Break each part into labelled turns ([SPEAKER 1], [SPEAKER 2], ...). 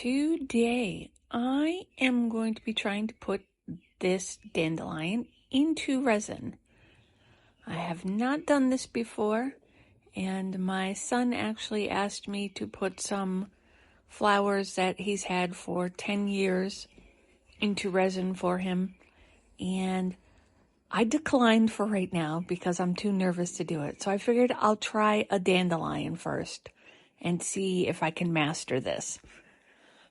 [SPEAKER 1] Today, I am going to be trying to put this dandelion into resin. I have not done this before, and my son actually asked me to put some flowers that he's had for 10 years into resin for him, and I declined for right now because I'm too nervous to do it. So I figured I'll try a dandelion first and see if I can master this.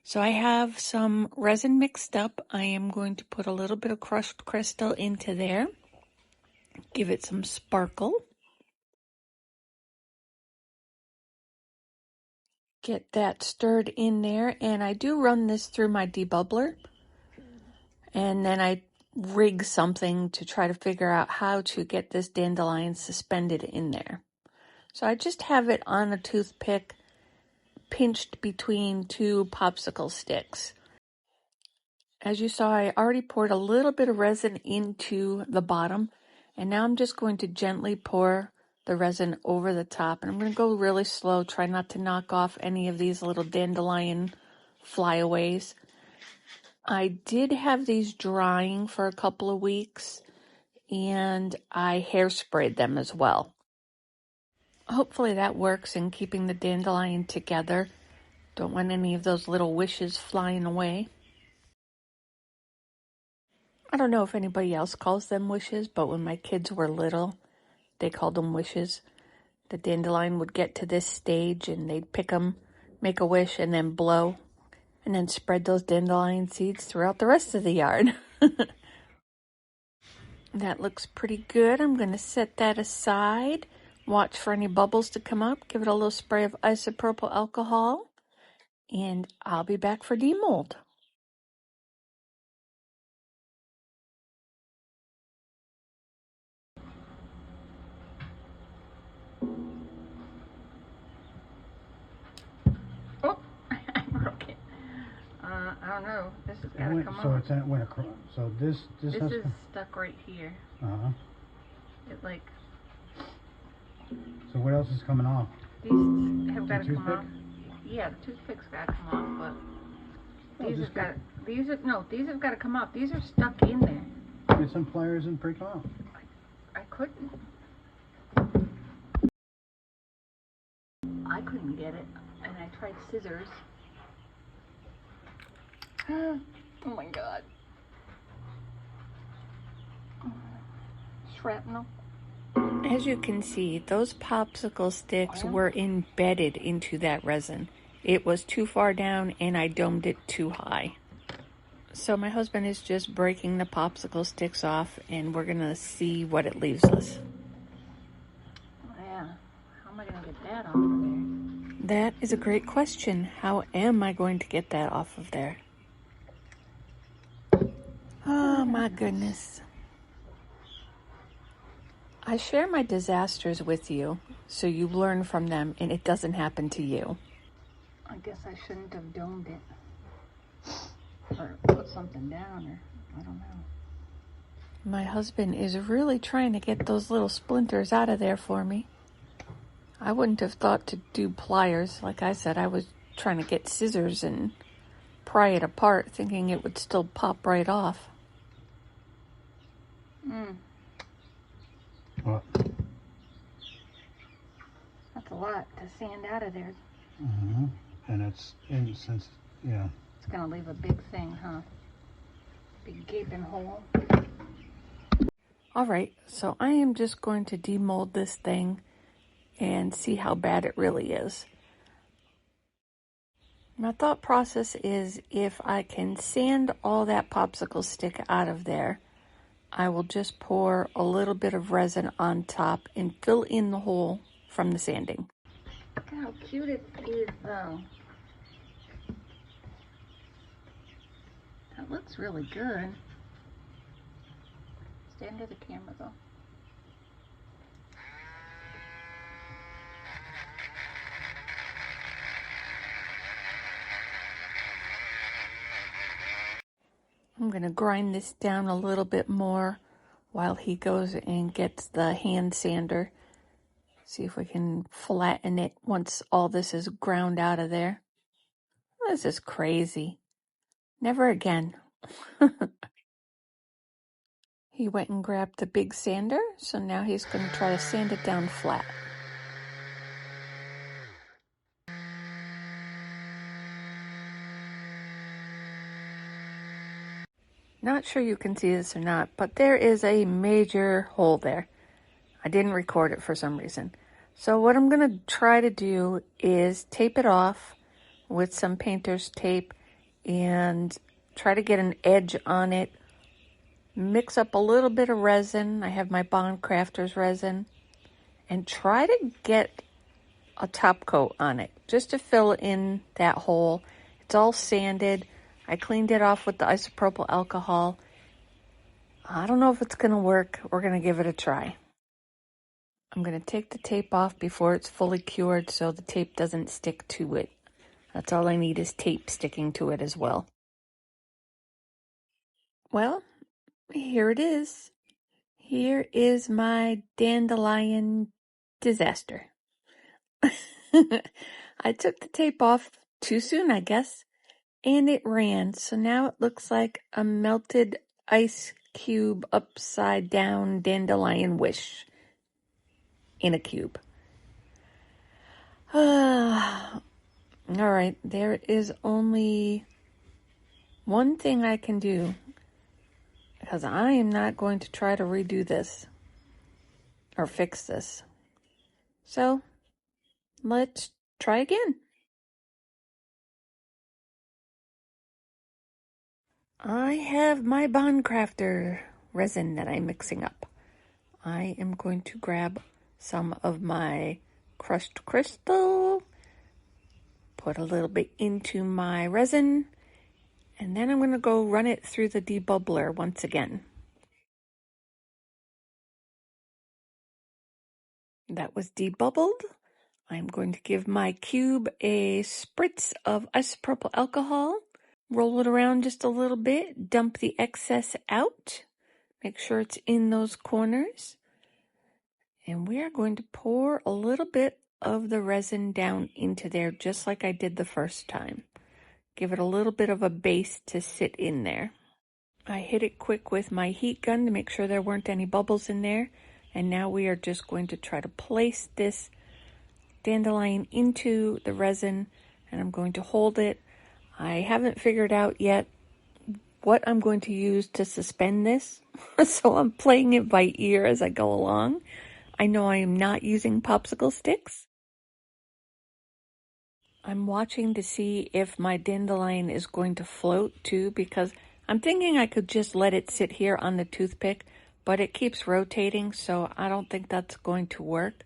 [SPEAKER 1] So I have some resin mixed up. I am going to put a little bit of crushed crystal into there. Give it some sparkle. Get that stirred in there. And I do run this through my debubbler. And then I rig something to try to figure out how to get this dandelion suspended in there. So I just have it on a toothpick pinched between two popsicle sticks. As you saw, I already poured a little bit of resin into the bottom, and now I'm just going to gently pour the resin over the top. And I'm going to go really slow, try not to knock off any of these little dandelion flyaways. I did have these drying for a couple of weeks, and I hairsprayed them as well. Hopefully that works in keeping the dandelion together. Don't want any of those little wishes flying away. I don't know if anybody else calls them wishes, but when my kids were little, they called them wishes. The dandelion would get to this stage and they'd pick them, make a wish, and then blow, and then spread those dandelion seeds throughout the rest of the yard. That looks pretty good. I'm going to set that aside. Watch for any bubbles to come up. Give it a little spray of isopropyl alcohol. And I'll be back for demold. Oh, I broke it. I don't know. This has got to come
[SPEAKER 2] so
[SPEAKER 1] off.
[SPEAKER 2] It's went across. So this
[SPEAKER 1] is stuck right here. It like.
[SPEAKER 2] So what else is coming off?
[SPEAKER 1] These have got to come off. Yeah, the toothpick's got to come off, but these have got. These have got to come off. These are stuck in there.
[SPEAKER 2] Get some pliers and break them off.
[SPEAKER 1] I couldn't. I couldn't get it, and I tried scissors. Oh my God. Shrapnel. As you can see, those popsicle sticks were embedded into that resin. It was too far down and I domed it too high. So my husband is just breaking the popsicle sticks off and we're going to see what it leaves us. Yeah, how am I going to get that off of there? That is a great question. How am I going to get that off of there? Oh my goodness. I share my disasters with you so you learn from them and it doesn't happen to you. I guess I shouldn't have domed it. Or put something down, or I don't know. My husband is really trying to get those little splinters out of there for me. I wouldn't have thought to do pliers. Like I said, I was trying to get scissors and pry it apart, thinking it would still pop right off.
[SPEAKER 2] What?
[SPEAKER 1] That's a lot to sand out of there.
[SPEAKER 2] And it's yeah.
[SPEAKER 1] It's gonna leave a big thing, huh? Big gaping hole. All right, so I am just going to demold this thing and see how bad it really is. My thought process is if I can sand all that popsicle stick out of there, I will just pour a little bit of resin on top and fill in the hole from the sanding. Look how cute it is, though. That looks really good. Stand near the camera, though. I'm going to grind this down a little bit more while he goes and gets the hand sander. See if we can flatten it once all this is ground out of there. This is crazy. Never again. He went and grabbed the big sander, so now he's going to try to sand it down flat. Not sure you can see this or not, but there is a major hole there. I didn't record it for some reason. So what I'm going to try to do is tape it off with some painter's tape and try to get an edge on it. Mix up a little bit of resin. I have my Bond Crafters resin. And try to get a top coat on it just to fill in that hole. It's all sanded. I cleaned it off with the isopropyl alcohol. I don't know if it's going to work. We're going to give it a try. I'm going to take the tape off before it's fully cured so the tape doesn't stick to it. That's all I need is tape sticking to it as well. Well, here it is. Here is my dandelion disaster. I took the tape off too soon, I guess, and it ran. So now it looks like a melted ice cube upside down dandelion wish in a cube. All right, there is only one thing I can do because I am not going to try to redo this or fix this. So let's try again. I have my Bond Crafter resin that I'm mixing up. I am going to grab some of my crushed crystal, put a little bit into my resin, and then I'm going to go run it through the debubbler once again. That was debubbled. I'm going to give my cube a spritz of isopropyl alcohol, roll it around just a little bit, dump the excess out, make sure it's in those corners, and we are going to pour a little bit of the resin down into there just like I did the first time. Give it a little bit of a base to sit in there. I hit it quick with my heat gun to make sure there weren't any bubbles in there. And now we are just going to try to place this dandelion into the resin, and I'm going to hold it. I haven't figured out yet what I'm going to use to suspend this, so I'm playing it by ear as I go along. I know I am not using popsicle sticks. I'm watching to see if my dandelion is going to float too, because I'm thinking I could just let it sit here on the toothpick, but it keeps rotating, so I don't think that's going to work.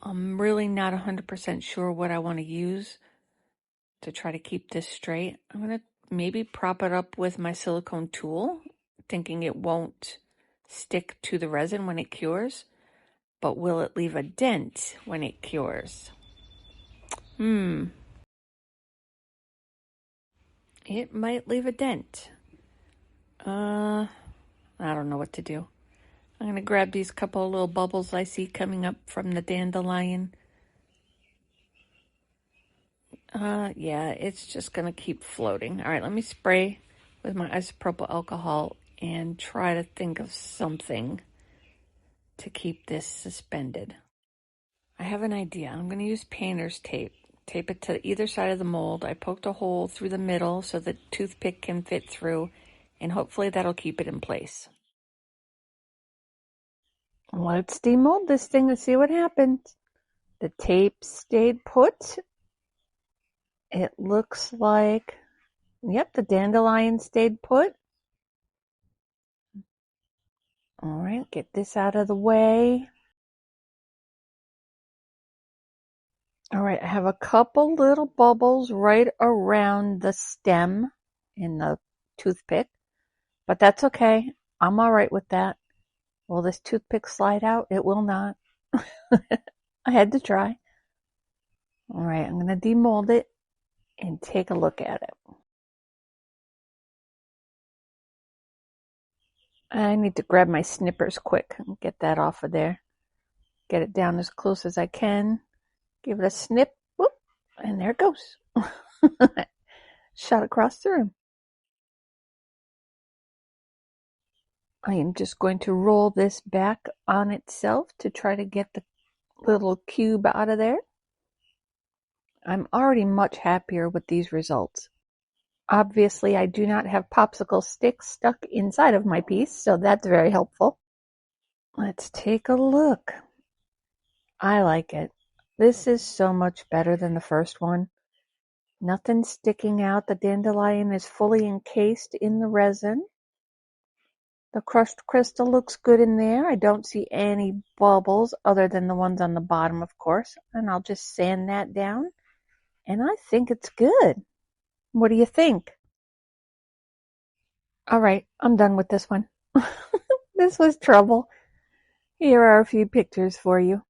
[SPEAKER 1] I'm really not 100% sure what I want to use to try to keep this straight. I'm going to maybe prop it up with my silicone tool, thinking it won't stick to the resin when it cures, but will it leave a dent when it cures? It might leave a dent. I don't know what to do. I'm going to grab these couple of little bubbles I see coming up from the dandelion. Yeah, it's just going to keep floating. All right, let me spray with my isopropyl alcohol and try to think of something to keep this suspended. I have an idea. I'm going to use painter's tape. Tape it to either side of the mold. I poked a hole through the middle so the toothpick can fit through, and hopefully that'll keep it in place. Let's demold this thing and see what happens. The tape stayed put. It looks like, yep, the dandelion stayed put. All right, get this out of the way. All right, I have a couple little bubbles right around the stem in the toothpick, but that's okay. I'm all right with that. Will this toothpick slide out? It will not. I had to try. All right, I'm going to demold it and take a look at it. I need to grab my snippers quick and get that off of there. Get it down as close as I can. Give it a snip. Whoop, and there it goes. Shot across the room. I am just going to roll this back on itself to try to get the little cube out of there. I'm already much happier with these results. Obviously, I do not have popsicle sticks stuck inside of my piece, so that's very helpful. Let's take a look. I like it. This is so much better than the first one. Nothing sticking out. The dandelion is fully encased in the resin. The crushed crystal looks good in there. I don't see any bubbles other than the ones on the bottom, of course. And I'll just sand that down. And I think it's good. What do you think? All right, I'm done with this one. This was trouble. Here are a few pictures for you.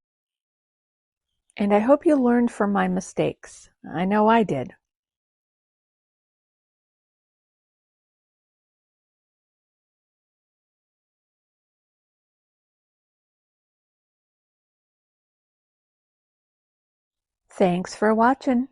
[SPEAKER 1] And I hope you learned from my mistakes. I know I did. Thanks for watching.